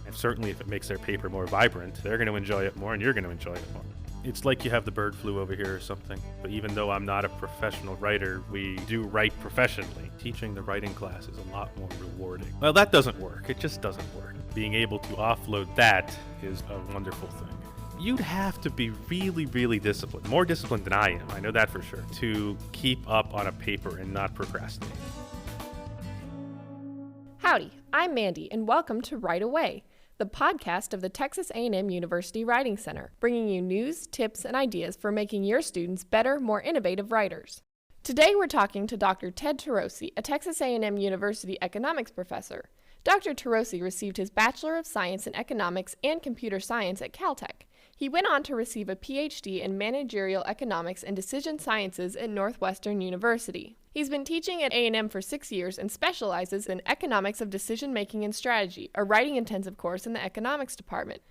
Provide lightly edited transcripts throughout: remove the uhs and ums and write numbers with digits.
And certainly if it makes their paper more vibrant, they're going to enjoy it more and you're going to enjoy it more. It's like you have the bird flu over here or something. But even though I'm not a professional writer, we do write professionally. Teaching the writing class is a lot more rewarding. Well, that doesn't work. It just doesn't work. Being able to offload that is a wonderful thing. You'd have to be really, really disciplined, more disciplined than I am, I know that for sure, to keep up on a paper and not procrastinate. Howdy, I'm Mandy, and welcome to Write Away, the podcast of the Texas A&M University Writing Center, bringing you news, tips, and ideas for making your students better, more innovative writers. Today we're talking to Dr. Ted Turosi, a Texas A&M University economics professor. Dr. Turosi received his Bachelor of Science in Economics and Computer Science at Caltech. He went on to receive a PhD in Managerial Economics and Decision Sciences at Northwestern University. He's been teaching at A&M for 6 years and specializes in Economics of Decision Making and Strategy, a writing-intensive course in the economics department.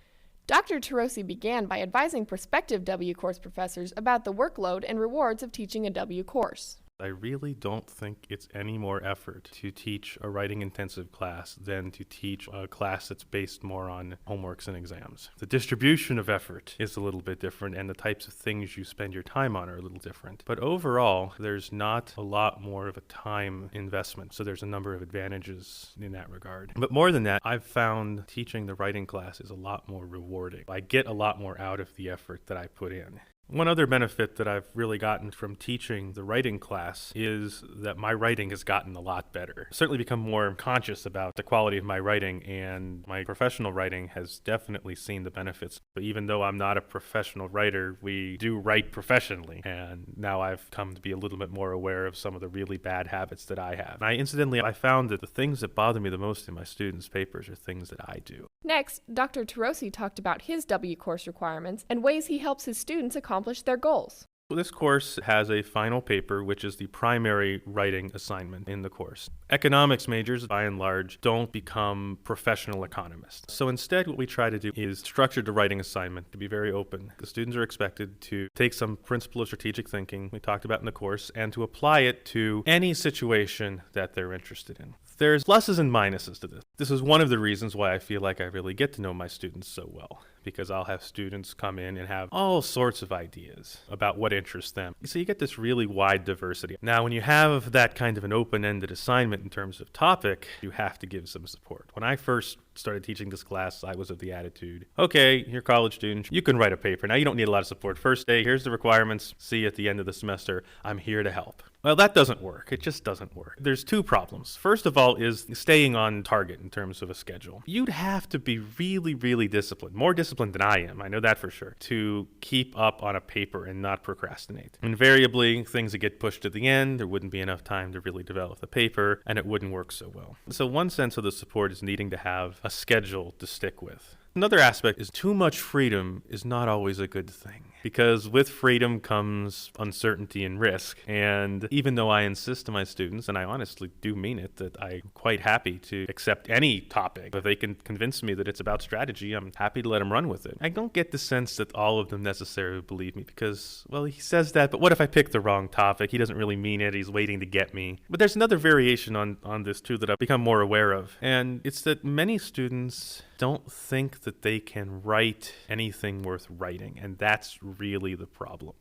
Dr. Turosi began by advising prospective W course professors about the workload and rewards of teaching a W course. I really don't think it's any more effort to teach a writing-intensive class than to teach a class that's based more on homeworks and exams. The distribution of effort is a little bit different, and the types of things you spend your time on are a little different. But overall, there's not a lot more of a time investment, so there's a number of advantages in that regard. But more than that, I've found teaching the writing class is a lot more rewarding. I get a lot more out of the effort that I put in. One other benefit that I've really gotten from teaching the writing class is that my writing has gotten a lot better. I've certainly become more conscious about the quality of my writing, and my professional writing has definitely seen the benefits. But even though I'm not a professional writer, we do write professionally, and now I've come to be a little bit more aware of some of the really bad habits that I have. And I found that the things that bother me the most in my students' papers are things that I do. Next, Dr. Turosi talked about his W course requirements and ways he helps his students accomplish their goals. This course has a final paper, which is the primary writing assignment in the course. Economics majors, by and large, don't become professional economists. So instead, what we try to do is structure the writing assignment to be very open. The students are expected to take some principle of strategic thinking we talked about in the course and to apply it to any situation that they're interested in. There's pluses and minuses to this. This is one of the reasons why I feel like I really get to know my students so well, because I'll have students come in and have all sorts of ideas about what interests them. So you get this really wide diversity. Now, when you have that kind of an open-ended assignment in terms of topic, you have to give some support. When I first started teaching this class, I was of the attitude, okay, you're a college student, you can write a paper. Now, you don't need a lot of support. First day, here's the requirements. See you at the end of the semester. I'm here to help. Well, that doesn't work. It just doesn't work. There's two problems. First of all is staying on target in terms of a schedule. You'd have to be really, really disciplined, more disciplined than I am, I know that for sure, to keep up on a paper and not procrastinate. Invariably, things that get pushed to the end, there wouldn't be enough time to really develop the paper, and it wouldn't work so well. So one sense of the support is needing to have a schedule to stick with. Another aspect is too much freedom is not always a good thing, because with freedom comes uncertainty and risk. And even though I insist to my students, and I honestly do mean it, that I'm quite happy to accept any topic, if they can convince me that it's about strategy, I'm happy to let them run with it. I don't get the sense that all of them necessarily believe me because, well, he says that, but what if I pick the wrong topic? He doesn't really mean it. He's waiting to get me. But there's another variation on this too that I've become more aware of, and it's that many students don't think that they can write anything worth writing, and that's really the problem.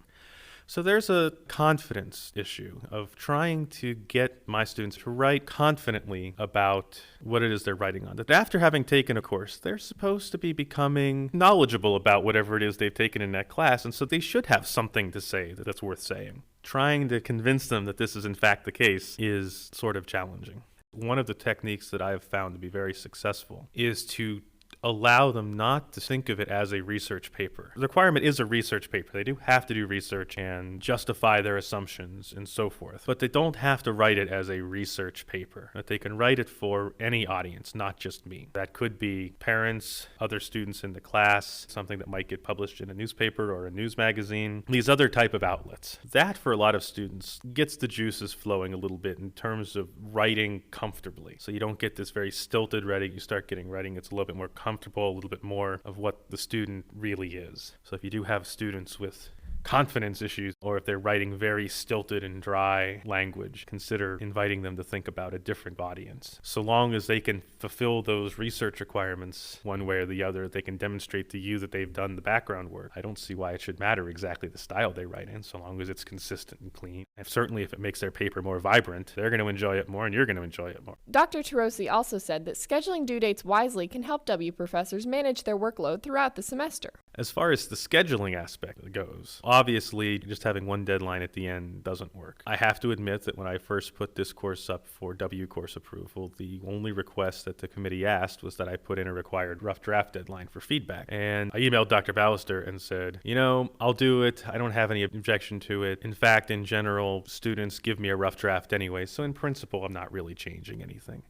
So there's a confidence issue of trying to get my students to write confidently about what it is they're writing on. That after having taken a course, they're supposed to be becoming knowledgeable about whatever it is they've taken in that class, and so they should have something to say that's worth saying. Trying to convince them that this is in fact the case is sort of challenging. One of the techniques that I have found to be very successful is to allow them not to think of it as a research paper. The requirement is a research paper. They do have to do research and justify their assumptions and so forth, but they don't have to write it as a research paper. That they can write it for any audience, not just me. That could be parents, other students in the class, something that might get published in a newspaper or a news magazine, these other type of outlets. That, for a lot of students, gets the juices flowing a little bit in terms of writing comfortably. So you don't get this very stilted writing. You start getting writing that's a little bit more comfortable, a little bit more of what the student really is. So if you do have students with confidence issues, or if they're writing very stilted and dry language, consider inviting them to think about a different audience. So long as they can fulfill those research requirements one way or the other, they can demonstrate to you that they've done the background work. I don't see why it should matter exactly the style they write in, so long as it's consistent and clean. And certainly if it makes their paper more vibrant, they're going to enjoy it more and you're going to enjoy it more. Dr. Tarosi also said that scheduling due dates wisely can help W professors manage their workload throughout the semester. As far as the scheduling aspect goes, obviously just having one deadline at the end doesn't work. I have to admit that when I first put this course up for W course approval, the only request that the committee asked was that I put in a required rough draft deadline for feedback. And I emailed Dr. Ballister and said, I'll do it. I don't have any objection to it. In fact, in general, students give me a rough draft anyway, so in principle, I'm not really changing anything.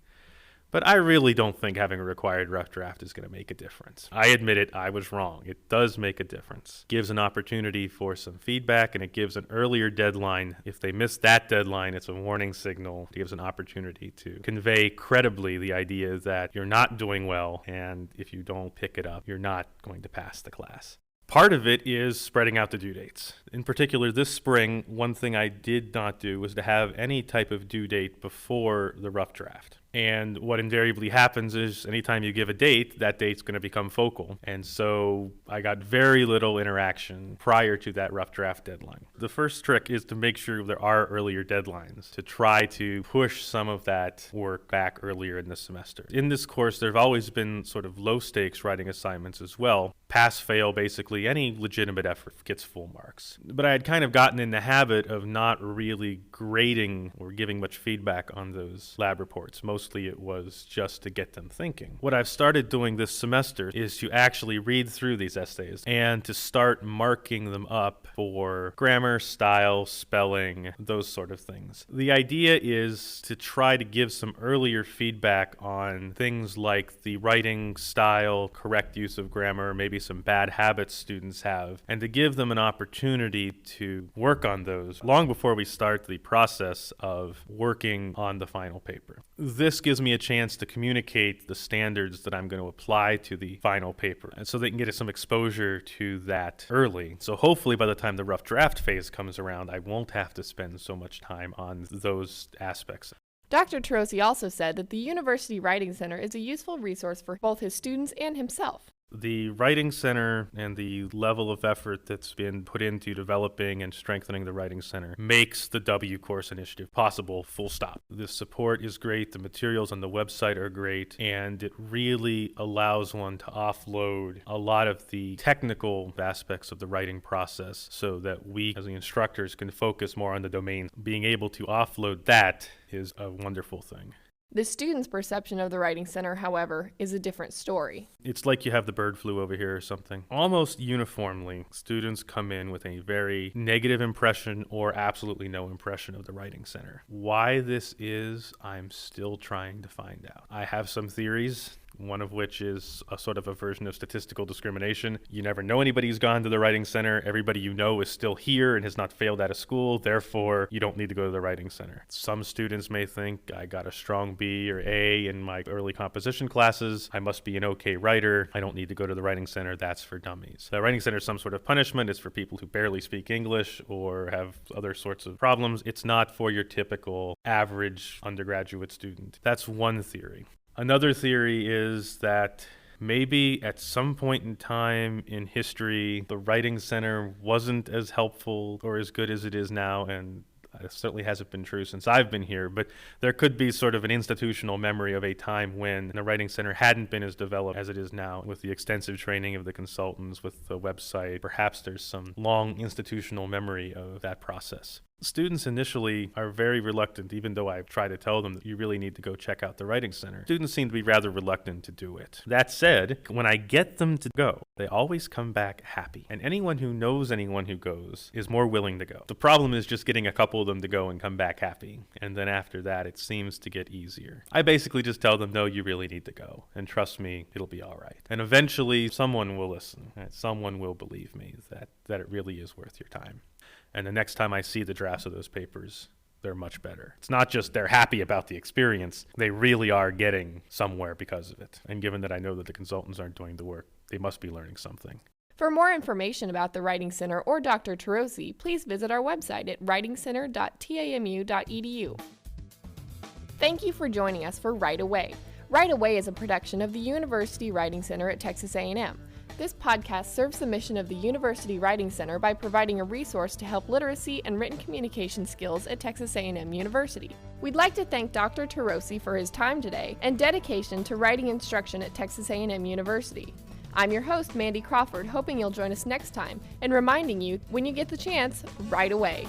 But I really don't think having a required rough draft is going to make a difference. I admit it, I was wrong. It does make a difference. It gives an opportunity for some feedback, and it gives an earlier deadline. If they miss that deadline, it's a warning signal. It gives an opportunity to convey credibly the idea that you're not doing well, and if you don't pick it up, you're not going to pass the class. Part of it is spreading out the due dates. In particular, this spring, one thing I did not do was to have any type of due date before the rough draft. And what invariably happens is anytime you give a date, that date's going to become focal. And so I got very little interaction prior to that rough draft deadline. The first trick is to make sure there are earlier deadlines, to try to push some of that work back earlier in the semester. In this course, there have always been sort of low-stakes writing assignments as well. Pass, fail, basically any legitimate effort gets full marks. But I had kind of gotten in the habit of not really grading or giving much feedback on those lab reports. Mostly it was just to get them thinking. What I've started doing this semester is to actually read through these essays and to start marking them up for grammar, style, spelling, those sort of things. The idea is to try to give some earlier feedback on things like the writing style, correct use of grammar, maybe some bad habits students have, and to give them an opportunity to work on those long before we start the process of working on the final paper. This gives me a chance to communicate the standards that I'm going to apply to the final paper, and so they can get some exposure to that early. So hopefully by the time the rough draft phase comes around, I won't have to spend so much time on those aspects. Dr. Tarosi also said that the University Writing Center is a useful resource for both his students and himself. The Writing Center and the level of effort that's been put into developing and strengthening the Writing Center makes the W Course Initiative possible, full stop. The support is great, the materials on the website are great, and it really allows one to offload a lot of the technical aspects of the writing process so that we, as the instructors, can focus more on the domain. Being able to offload that is a wonderful thing. The students' perception of the Writing Center, however, is a different story. It's like you have the bird flu over here or something. Almost uniformly, students come in with a very negative impression or absolutely no impression of the Writing Center. Why this is, I'm still trying to find out. I have some theories, one of which is a sort of a version of statistical discrimination. You never know anybody who's gone to the Writing Center. Everybody you know is still here and has not failed out of school. Therefore, you don't need to go to the Writing Center. Some students may think I got a strong B or A in my early composition classes. I must be an okay writer. I don't need to go to the Writing Center. That's for dummies. The Writing Center is some sort of punishment. It's for people who barely speak English or have other sorts of problems. It's not for your typical average undergraduate student. That's one theory. Another theory is that maybe at some point in time in history, the Writing Center wasn't as helpful or as good as it is now, and it certainly hasn't been true since I've been here, but there could be sort of an institutional memory of a time when the Writing Center hadn't been as developed as it is now, with the extensive training of the consultants, with the website. Perhaps there's some long institutional memory of that process. Students initially are very reluctant, even though I try to tell them that you really need to go check out the Writing Center. Students seem to be rather reluctant to do it. That said, when I get them to go, they always come back happy. And anyone who knows anyone who goes is more willing to go. The problem is just getting a couple of them to go and come back happy. And then after that, it seems to get easier. I basically just tell them, no, you really need to go. And trust me, it'll be all right. And eventually, someone will listen. Someone will believe me that it really is worth your time. And the next time I see the drafts of those papers, they're much better. It's not just they're happy about the experience. They really are getting somewhere because of it. And given that I know that the consultants aren't doing the work, they must be learning something. For more information about the Writing Center or Dr. Tarosi, please visit our website at writingcenter.tamu.edu. Thank you for joining us for Write Away. Write Away is a production of the University Writing Center at Texas A&M. This podcast serves the mission of the University Writing Center by providing a resource to help literacy and written communication skills at Texas A&M University. We'd like to thank Dr. Tarosi for his time today and dedication to writing instruction at Texas A&M University. I'm your host, Mandy Crawford, hoping you'll join us next time, and reminding you, when you get the chance, write away.